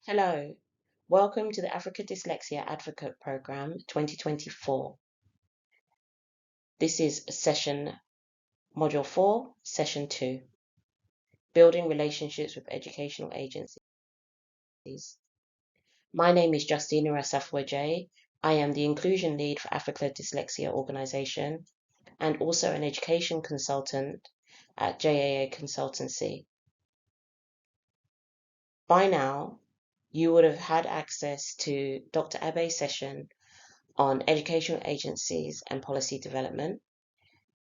Hello, welcome to the Africa Dyslexia Advocate Programme 2024. This is session module 4, session 2, building relationships with educational agencies. My name is Justina Asafwaje. I am the inclusion lead for Africa Dyslexia Organisation and also an education consultant at JAA Consultancy. By now, you would have had access to Dr. Abe's session on educational agencies and policy development,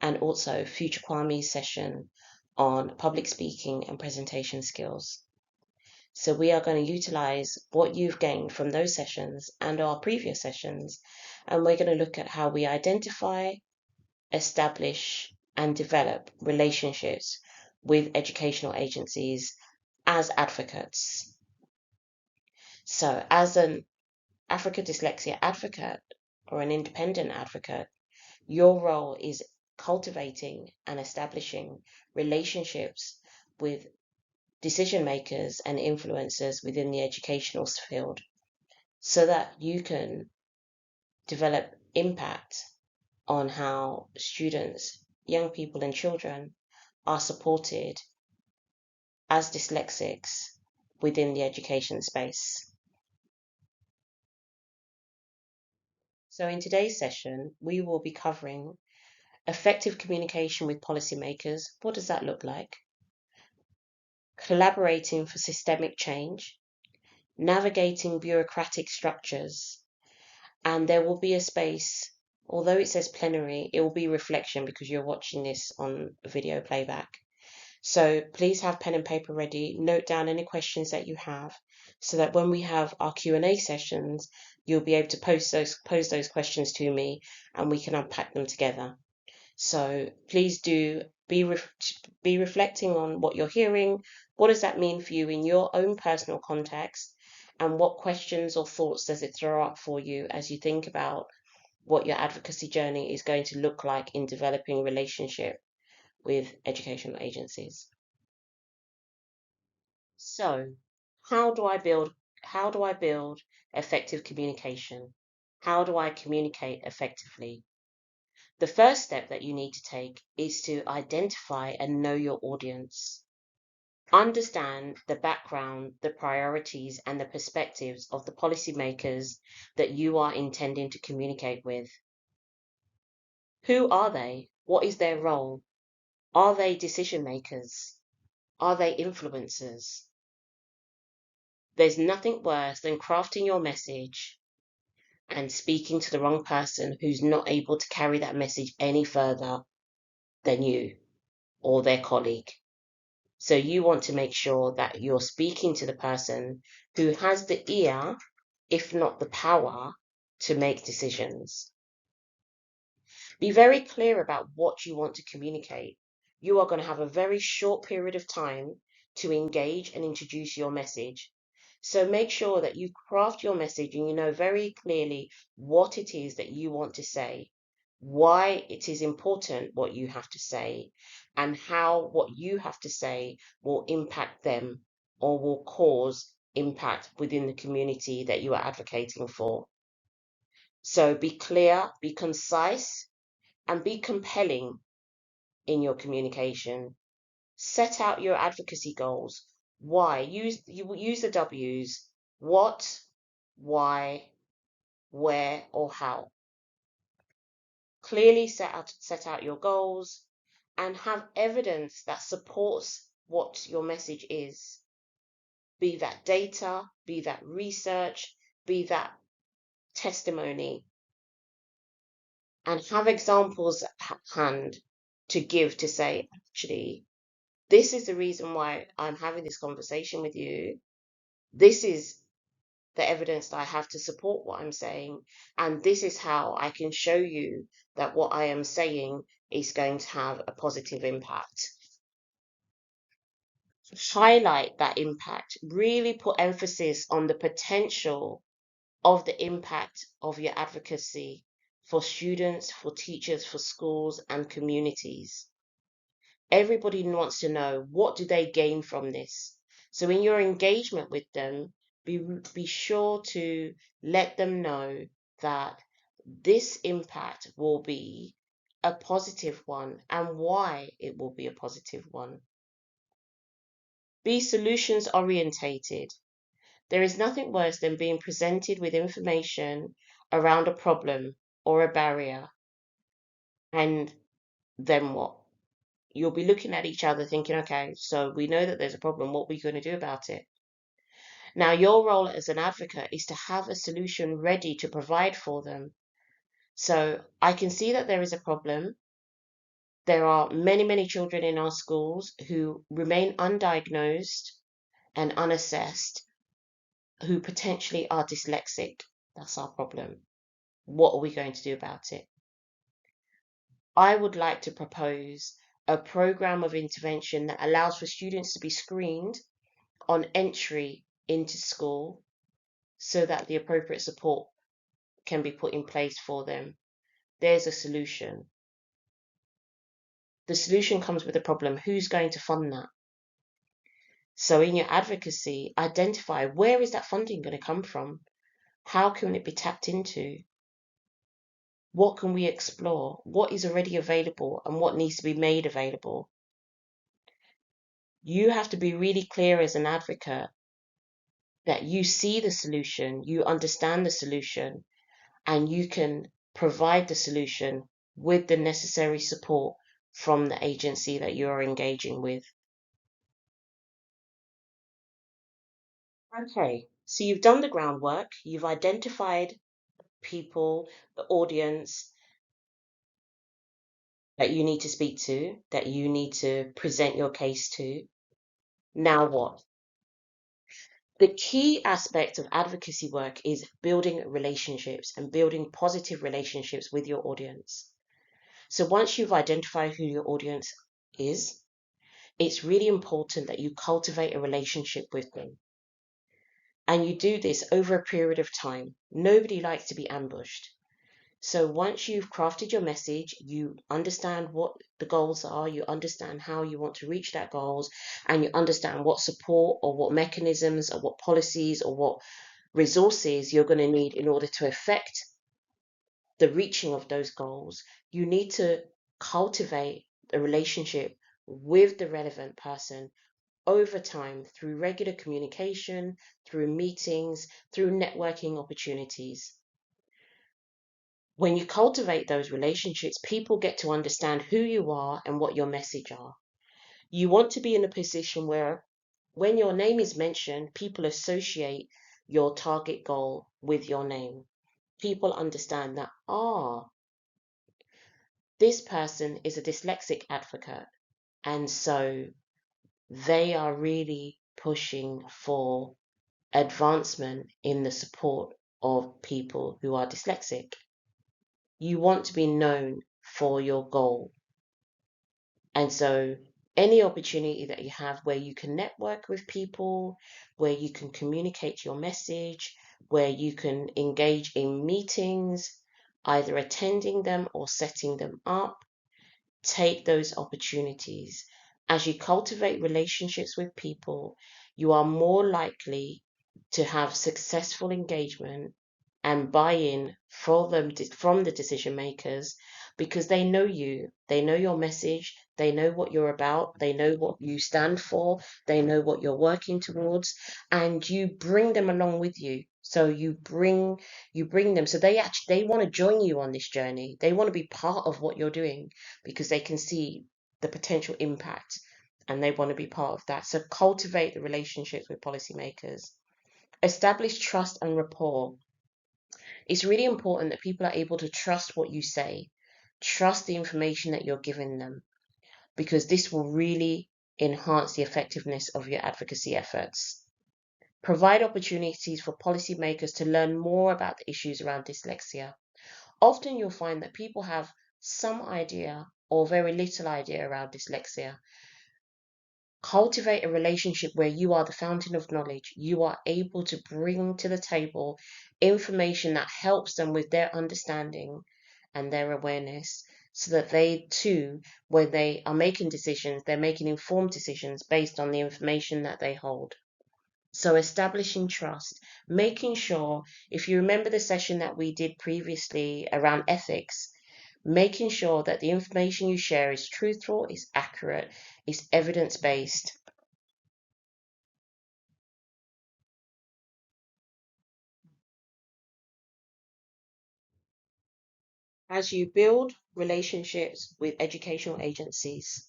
and also Future Kwame's session on public speaking and presentation skills. So we are going to utilize what you've gained from those sessions and our previous sessions, and we're going to look at how we identify, establish, and develop relationships with educational agencies as advocates. So as an Africa Dyslexia advocate or an independent advocate, your role is cultivating and establishing relationships with decision makers and influencers within the educational field so that you can develop impact on how students, young people, and children are supported as dyslexics within the education space. So in today's session, we will be covering effective communication with policymakers. What does that look like? Collaborating for systemic change, navigating bureaucratic structures, and there will be a space, although it says plenary, it will be reflection because you're watching this on video playback. So please have pen and paper ready, note down any questions that you have so that when we have our Q&A sessions, you'll be able to pose those questions to me and we can unpack them together. So please do be reflecting on what you're hearing. What does that mean for you in your own personal context? And what questions or thoughts does it throw up for you as you think about what your advocacy journey is going to look like in developing relationship with educational agencies? So, how do I build effective communication? How do I communicate effectively? The first step that you need to take is to identify and know your audience. Understand the background, the priorities, and the perspectives of the policymakers that you are intending to communicate with. Who are they? What is their role? Are they decision makers? Are they influencers? There's nothing worse than crafting your message and speaking to the wrong person who's not able to carry that message any further than you or their colleague. So you want to make sure that you're speaking to the person who has the ear, if not the power, to make decisions. Be very clear about what you want to communicate. You are going to have a very short period of time to engage and introduce your message. So make sure that you craft your message and you know very clearly what it is that you want to say, why it is important what you have to say, and how what you have to say will impact them or will cause impact within the community that you are advocating for. So be clear, be concise, and be compelling in your communication. Set out your advocacy goals. Why? Use the W's. What, why, where, or how. Clearly set out your goals and have evidence that supports what your message is. Be that data, be that research, be that testimony, and have examples at hand to give to say, actually, this is the reason why I'm having this conversation with you. This is the evidence that I have to support what I'm saying. And this is how I can show you that what I am saying is going to have a positive impact. Highlight that impact. Really put emphasis on the potential of the impact of your advocacy for students, for teachers, for schools and communities. Everybody wants to know, what do they gain from this? So in your engagement with them, be sure to let them know that this impact will be a positive one and why it will be a positive one. Be solutions orientated. There is nothing worse than being presented with information around a problem or a barrier, and then what? You'll be looking at each other thinking, okay, so we know that there's a problem. What are we going to do about it? Now, your role as an advocate is to have a solution ready to provide for them. So I can see that there is a problem. There are many, many children in our schools who remain undiagnosed and unassessed, who potentially are dyslexic. That's our problem. What are we going to do about it? I would like to propose a program of intervention that allows for students to be screened on entry into school so that the appropriate support can be put in place for them. There's a solution. The solution comes with a problem. Who's going to fund that? So in your advocacy, identify where is that funding going to come from? How can it be tapped into? What can we explore? What is already available and what needs to be made available? You have to be really clear as an advocate that you see the solution, you understand the solution, and you can provide the solution with the necessary support from the agency that you are engaging with. Okay, so you've done the groundwork, you've identified people, the audience that you need to speak to, that you need to present your case to. Now what? The key aspect of advocacy work is building relationships and building positive relationships with your audience. So once you've identified who your audience is, it's really important that you cultivate a relationship with them. And you do this over a period of time. Nobody likes to be ambushed. So once you've crafted your message, you understand what the goals are, you understand how you want to reach that goals, and you understand what support or what mechanisms or what policies or what resources you're going to need in order to affect the reaching of those goals, you need to cultivate a relationship with the relevant person over time through regular communication, through meetings, through networking opportunities. When you cultivate those relationships, people get to understand who you are and what your message are. You want to be in a position where when your name is mentioned, people associate your target goal with your name. People understand that, this person is a dyslexic advocate, and so they are really pushing for advancement in the support of people who are dyslexic. You want to be known for your goal. And so any opportunity that you have where you can network with people, where you can communicate your message, where you can engage in meetings, either attending them or setting them up, take those opportunities. As you cultivate relationships with people, you are more likely to have successful engagement and buy-in from the decision makers because they know you, they know your message, they know what you're about, they know what you stand for, they know what you're working towards, and you bring them along with you. So you bring them, so they want to join you on this journey. They want to be part of what you're doing because they can see the potential impact and they want to be part of that. So cultivate the relationships with policymakers. Establish trust and rapport. It's really important that people are able to trust what you say, trust the information that you're giving them, because this will really enhance the effectiveness of your advocacy efforts. Provide opportunities for policymakers to learn more about the issues around dyslexia. Often you'll find that people have some idea or very little idea around dyslexia. Cultivate a relationship where you are the fountain of knowledge. You are able to bring to the table information that helps them with their understanding and their awareness so that they too, when they are making decisions, they're making informed decisions based on the information that they hold. So establishing trust, making sure, if you remember the session that we did previously around ethics, making sure that the information you share is truthful, is accurate, is evidence-based. As you build relationships with educational agencies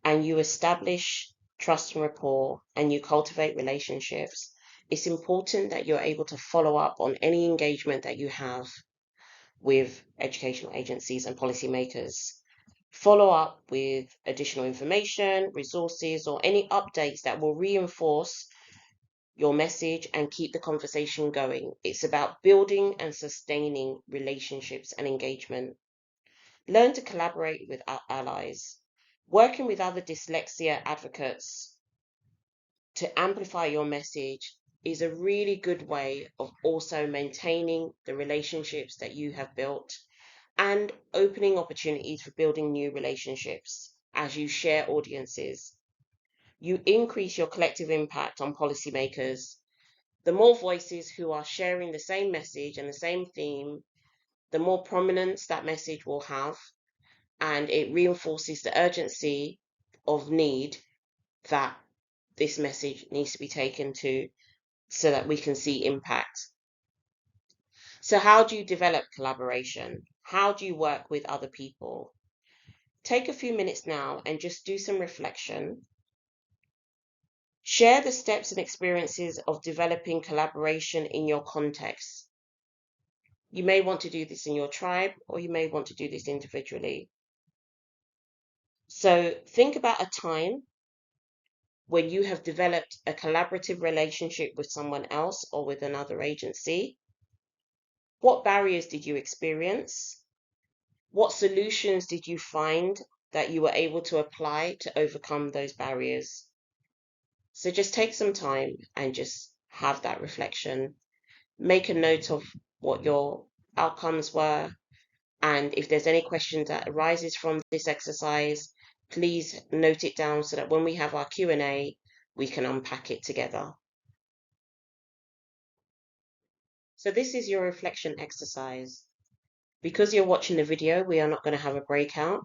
and you establish trust and rapport and you cultivate relationships, it's important that you're able to follow up on any engagement that you have with educational agencies and policymakers. Follow up with additional information, resources, or any updates that will reinforce your message and keep the conversation going. It's about building and sustaining relationships and engagement. Learn to collaborate with our allies. Working with other dyslexia advocates to amplify your message is a really good way of also maintaining the relationships that you have built and opening opportunities for building new relationships as you share audiences. You increase your collective impact on policymakers. The more voices who are sharing the same message and the same theme, the more prominence that message will have, and it reinforces the urgency of need that this message needs to be taken to so that we can see impact. So, how do you develop collaboration? How do you work with other people? Take a few minutes now and just do some reflection. Share the steps and experiences of developing collaboration in your context. You may want to do this in your tribe, or you may want to do this individually. So, think about a time when you have developed a collaborative relationship with someone else or with another agency. What barriers did you experience? What solutions did you find that you were able to apply to overcome those barriers? So just take some time and just have that reflection. Make a note of what your outcomes were. And if there's any questions that arises from this exercise, please note it down so that when we have our Q&A, we can unpack it together. So this is your reflection exercise. Because you're watching the video, we are not going to have a breakout.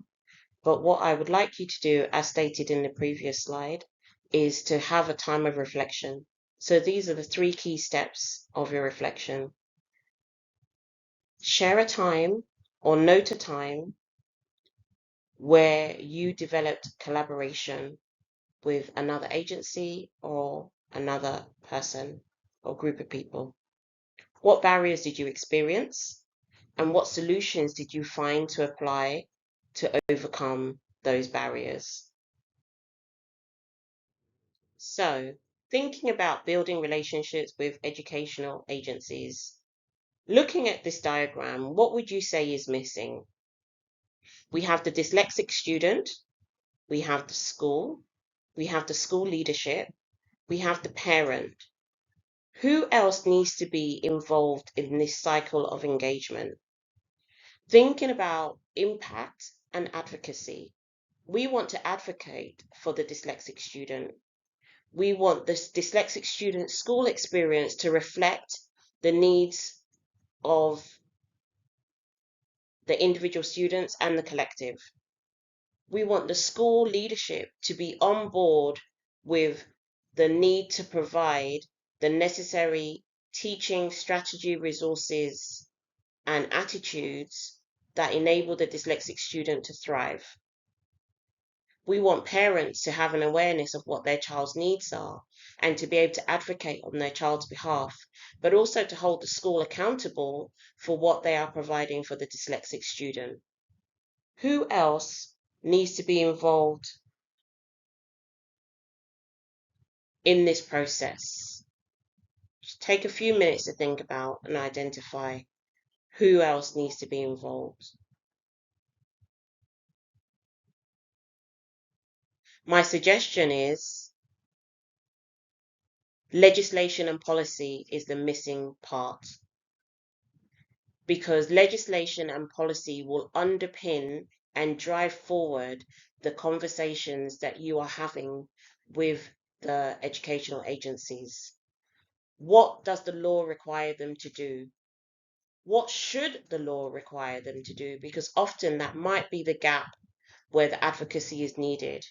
But what I would like you to do, as stated in the previous slide, is to have a time of reflection. So these are the 3 key steps of your reflection. Share a time or note a time where you developed collaboration with another agency or another person or group of people. What barriers did you experience? And what solutions did you find to apply to overcome those barriers? So, thinking about building relationships with educational agencies, looking at this diagram, what would you say is missing? We have the dyslexic student, we have the school, we have the school leadership, we have the parent. Who else needs to be involved in this cycle of engagement? Thinking about impact and advocacy. We want to advocate for the dyslexic student. We want this dyslexic student school experience to reflect the needs of the individual students and the collective. We want the school leadership to be on board with the need to provide the necessary teaching strategy, resources, and attitudes that enable the dyslexic student to thrive. We want parents to have an awareness of what their child's needs are and to be able to advocate on their child's behalf, but also to hold the school accountable for what they are providing for the dyslexic student. Who else needs to be involved in this process? Just take a few minutes to think about and identify who else needs to be involved. My suggestion is legislation and policy is the missing part, because legislation and policy will underpin and drive forward the conversations that you are having with the educational agencies. What does the law require them to do? What should the law require them to do? Because often that might be the gap where the advocacy is needed.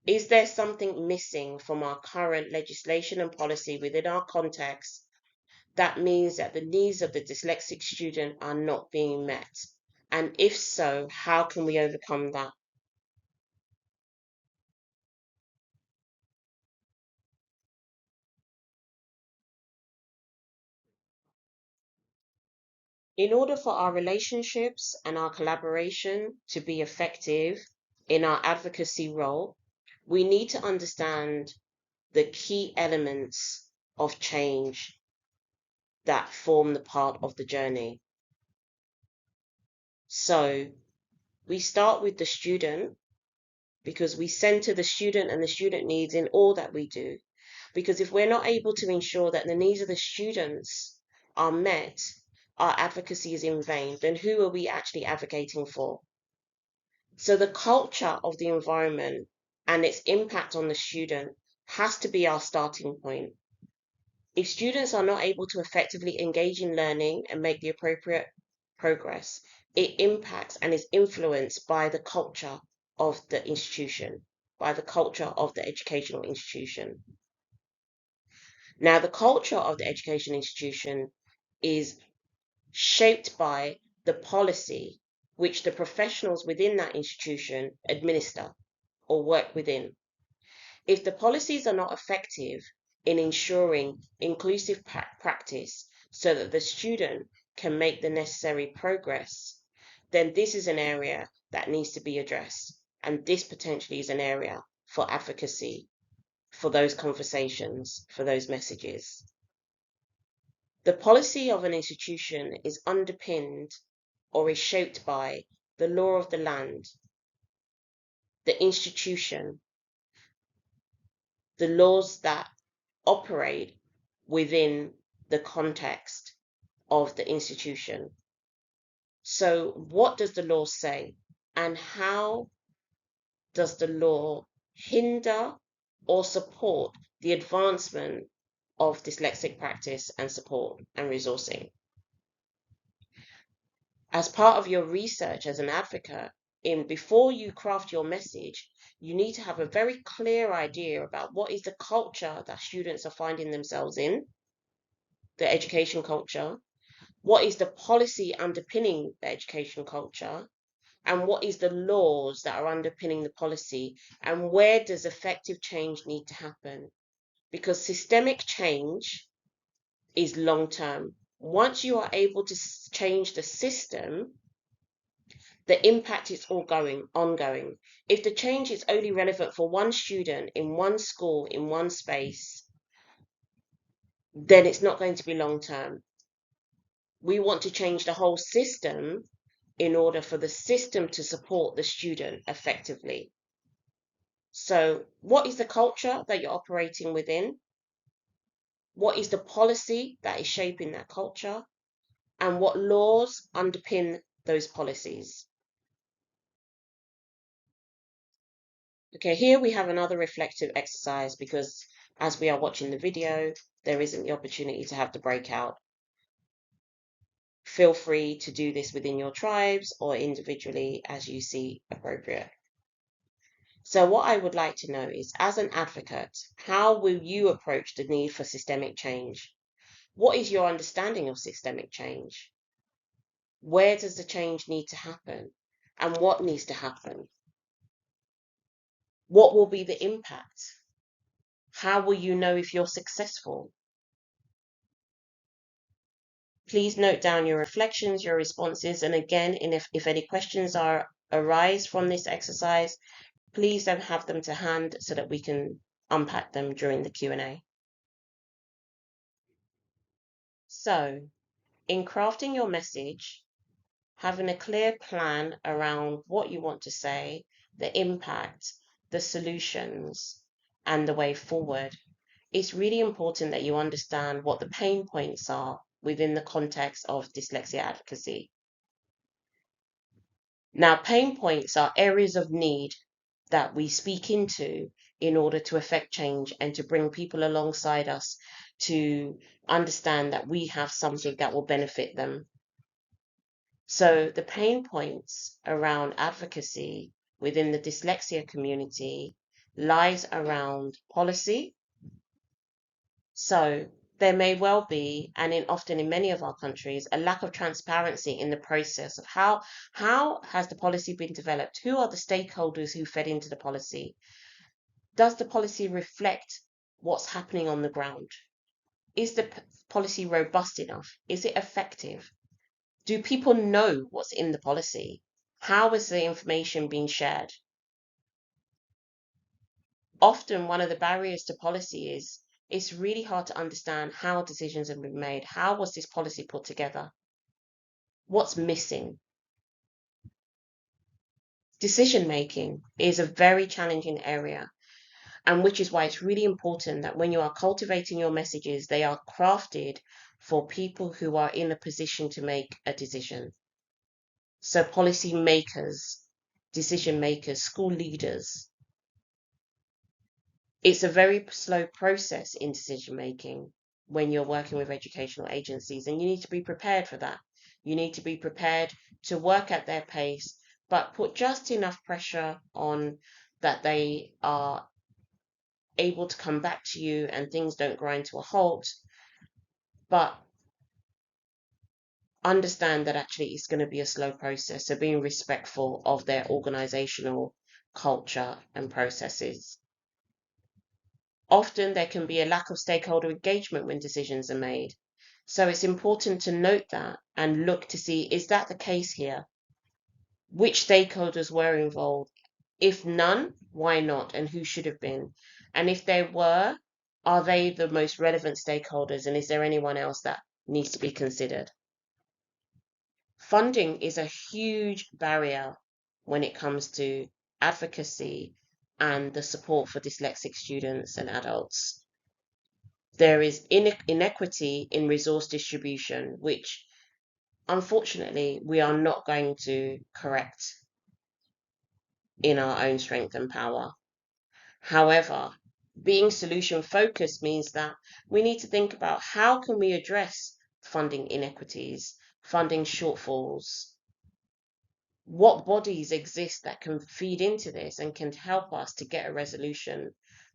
Is there something missing from our current legislation and policy within our context that means that the needs of the dyslexic student are not being met? And if so, how can we overcome that? In order for our relationships and our collaboration to be effective in our advocacy role, we need to understand the key elements of change that form the part of the journey. So we start with the student because we center the student and the student needs in all that we do. Because if we're not able to ensure that the needs of the students are met, our advocacy is in vain. Then who are we actually advocating for? So the culture of the environment and its impact on the student has to be our starting point. If students are not able to effectively engage in learning and make the appropriate progress, it impacts and is influenced by the culture of the institution, by the culture of the educational institution. Now, the culture of the education institution is shaped by the policy which the professionals within that institution administer or work within. If the policies are not effective in ensuring inclusive practice so that the student can make the necessary progress, then this is an area that needs to be addressed. And this potentially is an area for advocacy, for those conversations, for those messages. The policy of an institution is underpinned or is shaped by the law of the land, the institution, the laws that operate within the context of the institution. So, what does the law say? And how does the law hinder or support the advancement of dyslexic practice and support and resourcing? As part of your research as an advocate, before you craft your message, you need to have a very clear idea about what is the culture that students are finding themselves in, the education culture, what is the policy underpinning the education culture, and what is the laws that are underpinning the policy, and where does effective change need to happen? Because systemic change is long term. Once you are able to change the system, the impact is ongoing. If the change is only relevant for one student in one school, in one space, then it's not going to be long term. We want to change the whole system in order for the system to support the student effectively. So, what is the culture that you're operating within? What is the policy that is shaping that culture? And what laws underpin those policies? Okay, here we have another reflective exercise because as we are watching the video, there isn't the opportunity to have the breakout. Feel free to do this within your tribes or individually as you see appropriate. So what I would like to know is, as an advocate, how will you approach the need for systemic change? What is your understanding of systemic change? Where does the change need to happen? And what needs to happen? What will be the impact? How will you know if you're successful? Please note down your reflections, your responses, and again, if any questions arise from this exercise, please don't have them to hand so that we can unpack them during the Q&A. So, in crafting your message, having a clear plan around what you want to say, the impact, the solutions, and the way forward, it's really important that you understand what the pain points are within the context of dyslexia advocacy. Now, pain points are areas of need that we speak into in order to effect change and to bring people alongside us to understand that we have something that will benefit them. So the pain points around advocacy within the dyslexia community lies around policy. So there may well be, and often in many of our countries, a lack of transparency in the process of how has the policy been developed? Who are the stakeholders who fed into the policy? Does the policy reflect what's happening on the ground? Is the policy robust enough? Is it effective? Do people know what's in the policy? How is the information being shared? Often one of the barriers to policy is it's really hard to understand how decisions have been made. How was this policy put together? What's missing? Decision making is a very challenging area, and which is why it's really important that when you are cultivating your messages, they are crafted for people who are in a position to make a decision. So policy makers, decision makers, school leaders. It's a very slow process in decision making when you're working with educational agencies, and you need to be prepared for that. You need to be prepared to work at their pace, but put just enough pressure on that they are able to come back to you and things don't grind to a halt, but understand that actually it's going to be a slow process. So being respectful of their organizational culture and processes. Often there can be a lack of stakeholder engagement when decisions are made. So it's important to note that and look to see, is that the case here? Which stakeholders were involved? If none, why not? And who should have been? And if there were, are they the most relevant stakeholders? And is there anyone else that needs to be considered? Funding is a huge barrier when it comes to advocacy and the support for dyslexic students and adults. There is inequity in resource distribution, which unfortunately we are not going to correct in our own strength and power. However, being solution focused means that we need to think about how can we address funding inequities, funding shortfalls. What bodies exist that can feed into this and can help us to get a resolution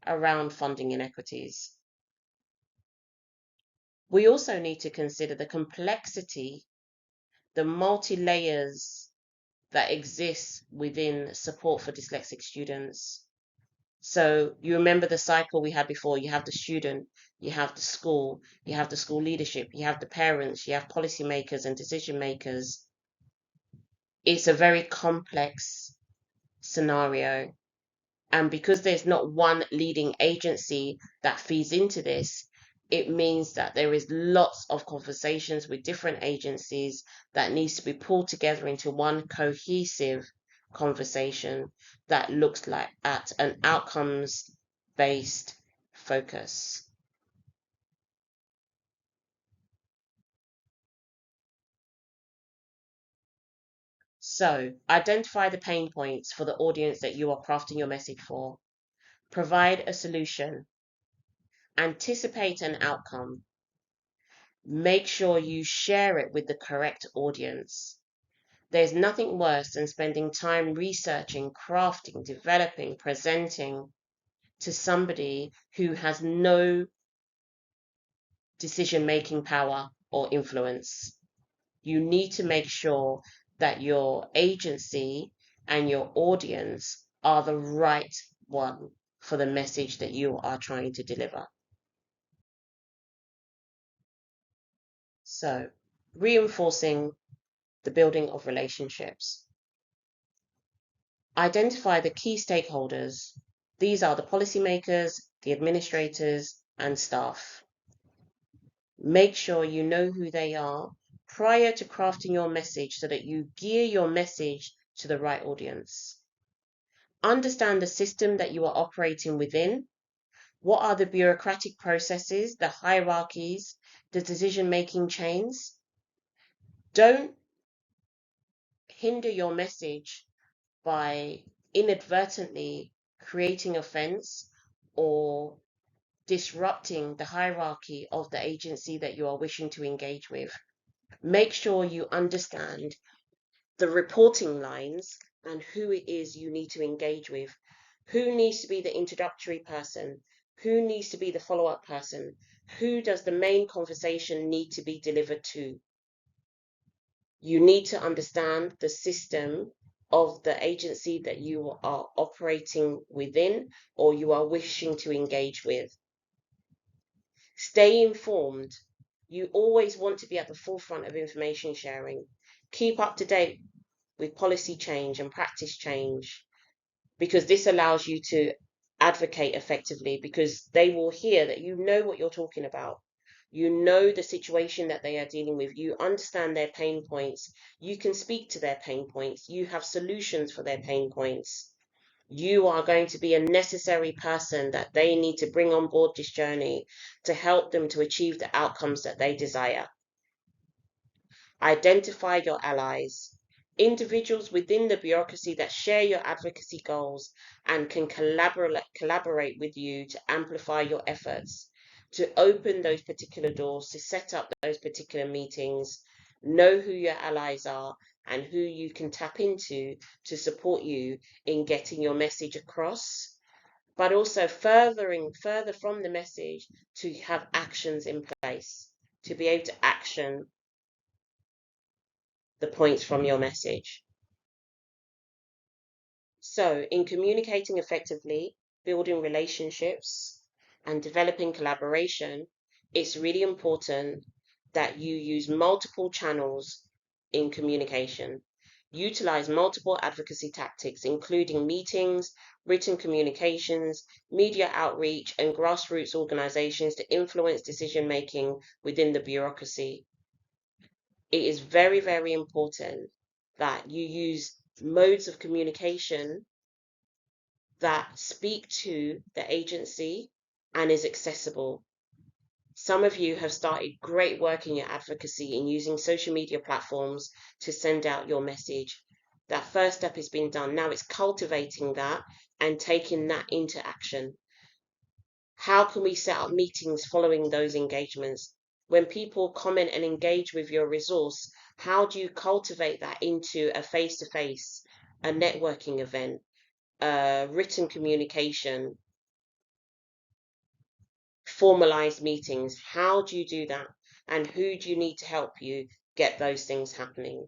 around funding inequities? We also need to consider the complexity, the multi-layers that exist within support for dyslexic students. So you remember the cycle we had before. You have the student, you have the school, you have the school leadership, you have the parents, you have policymakers and decision makers. It's a very complex scenario. And because there's not one leading agency that feeds into this, it means that there is lots of conversations with different agencies that needs to be pulled together into one cohesive conversation that looks like at an outcomes based focus. So identify the pain points for the audience that you are crafting your message for. Provide a solution. Anticipate an outcome. Make sure you share it with the correct audience. There's nothing worse than spending time researching, crafting, developing, presenting to somebody who has no decision-making power or influence. You need to make sure that your agency and your audience are the right one for the message that you are trying to deliver. So, reinforcing the building of relationships. Identify the key stakeholders. These are the policymakers, the administrators, and staff. Make sure you know who they are prior to crafting your message so that you gear your message to the right audience. Understand the system that you are operating within. What are the bureaucratic processes, the hierarchies, the decision-making chains? Don't hinder your message by inadvertently creating offense or disrupting the hierarchy of the agency that you are wishing to engage with. Make sure you understand the reporting lines and who it is you need to engage with. Who needs to be the introductory person? Who needs to be the follow-up person? Who does the main conversation need to be delivered to? You need to understand the system of the agency that you are operating within or you are wishing to engage with. Stay informed. You always want to be at the forefront of information sharing. Keep up to date with policy change and practice change, because this allows you to advocate effectively, because they will hear that you know what you're talking about. You know the situation that they are dealing with. You understand their pain points. You can speak to their pain points. You have solutions for their pain points. You are going to be a necessary person that they need to bring on board this journey to help them to achieve the outcomes that they desire. Identify your allies, individuals within the bureaucracy that share your advocacy goals and can collaborate with you to amplify your efforts, to open those particular doors, to set up those particular meetings. Know who your allies are and who you can tap into to support you in getting your message across, but also further from the message to have actions in place, to be able to action the points from your message. So, in communicating effectively, building relationships, and developing collaboration, it's really important that you use multiple channels in communication. Utilize multiple advocacy tactics, including meetings, written communications, media outreach, and grassroots organizations to influence decision making within the bureaucracy. It is very, very important that you use modes of communication that speak to the agency and is accessible. Some of you have started great work in your advocacy in using social media platforms to send out your message. That first step has been done. Now it's cultivating that and taking that into action. How can we set up meetings following those engagements? When people comment and engage with your resource, how do you cultivate that into a face-to-face, a networking event, written communication, formalized meetings? How do you do that? And who do you need to help you get those things happening?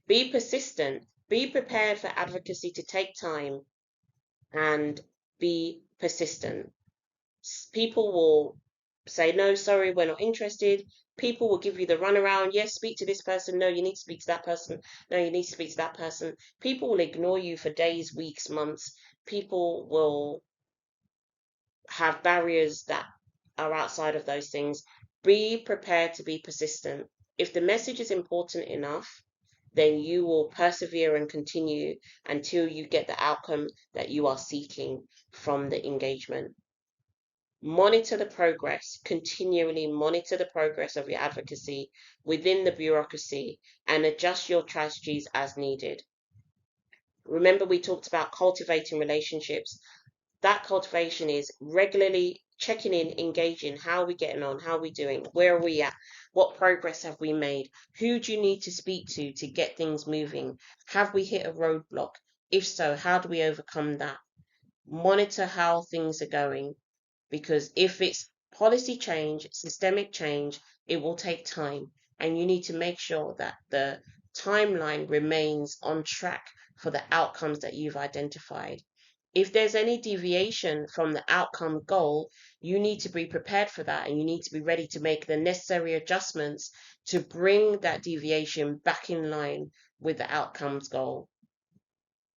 Be persistent. Be prepared for advocacy to take time and be persistent. People will say, no, sorry, we're not interested. People will give you the runaround. Yes, speak to this person. No, you need to speak to that person. No, you need to speak to that person. People will ignore you for days, weeks, months. People will have barriers that are outside of those things. Be prepared to be persistent. If the message is important enough, then you will persevere and continue until you get the outcome that you are seeking from the engagement. Monitor the progress, continually monitor the progress of your advocacy within the bureaucracy and adjust your strategies as needed. Remember, we talked about cultivating relationships. That cultivation is regularly checking in, engaging. How are we getting on? How are we doing? Where are we at? What progress have we made? Who do you need to speak to get things moving? Have we hit a roadblock? If so, how do we overcome that? Monitor how things are going, because if it's policy change, systemic change, it will take time, and you need to make sure that the timeline remains on track for the outcomes that you've identified. If there's any deviation from the outcome goal, you need to be prepared for that, and you need to be ready to make the necessary adjustments to bring that deviation back in line with the outcomes goal.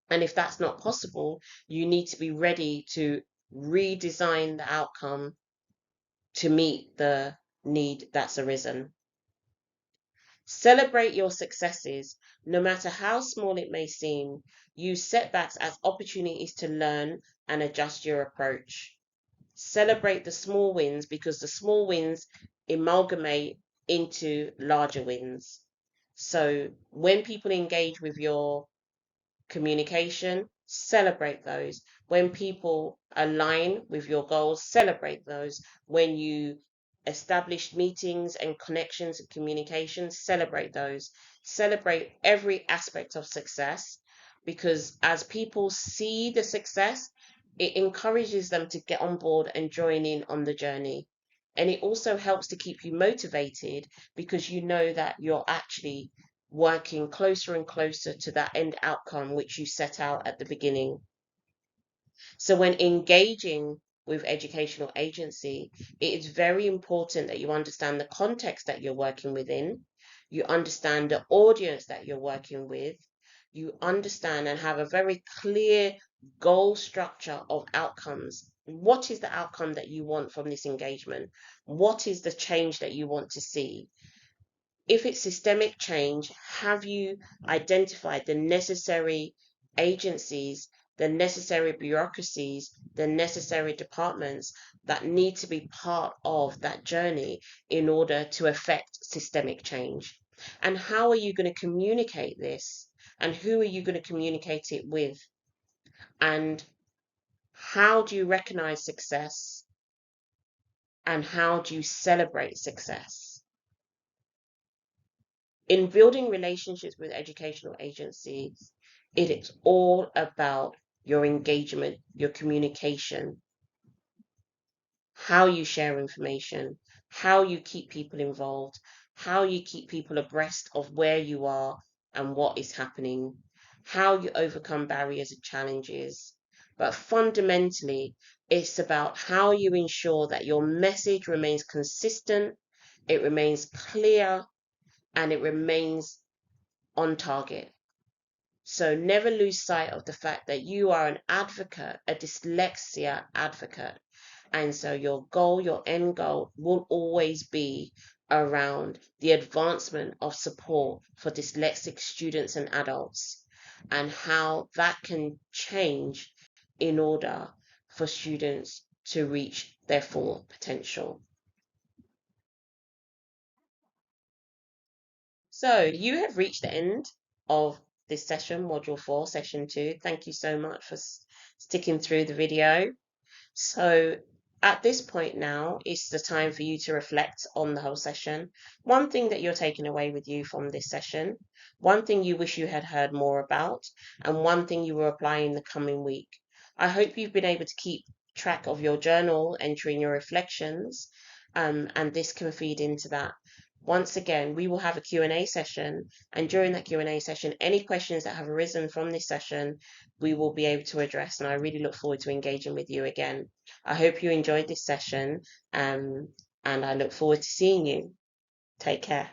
And if that's not possible, you need to be ready to redesign the outcome to meet the need that's arisen. Celebrate your successes, no matter how small it may seem. Use setbacks as opportunities to learn and adjust your approach. Celebrate the small wins, because the small wins amalgamate into larger wins. So when people engage with your communication, celebrate those. When people align with your goals, celebrate those. When you establish meetings and connections and communications, celebrate those. Celebrate every aspect of success, because as people see the success, it encourages them to get on board and join in on the journey. And it also helps to keep you motivated, because you know that you're actually working closer and closer to that end outcome which you set out at the beginning. So when engaging with educational agency, it is very important that you understand the context that you're working within, you understand the audience that you're working with, you understand and have a very clear goal structure of outcomes. What is the outcome that you want from this engagement? What is the change that you want to see? If it's systemic change, have you identified the necessary agencies, the necessary bureaucracies, the necessary departments that need to be part of that journey in order to affect systemic change? And how are you going to communicate this? And who are you going to communicate it with? And how do you recognize success? And how do you celebrate success? In building relationships with educational agencies, it is all about your engagement, your communication, how you share information, how you keep people involved, how you keep people abreast of where you are and what is happening, how you overcome barriers and challenges. But fundamentally, it's about how you ensure that your message remains consistent, it remains clear, and it remains on target. So never lose sight of the fact that you are an advocate, a dyslexia advocate. And so your goal, your end goal will always be around the advancement of support for dyslexic students and adults, and how that can change in order for students to reach their full potential. So you have reached the end of this session, Module 4, Session 2. Thank you so much for sticking through the video. So at this point now, it's the time for you to reflect on the whole session. One thing that you're taking away with you from this session, one thing you wish you had heard more about, and one thing you will apply in the coming week. I hope you've been able to keep track of your journal, entering your reflections, and this can feed into that. Once again, we will have a Q&A session, and during that Q&A session, any questions that have arisen from this session, we will be able to address, and I really look forward to engaging with you again. I hope you enjoyed this session, and I look forward to seeing you. Take care.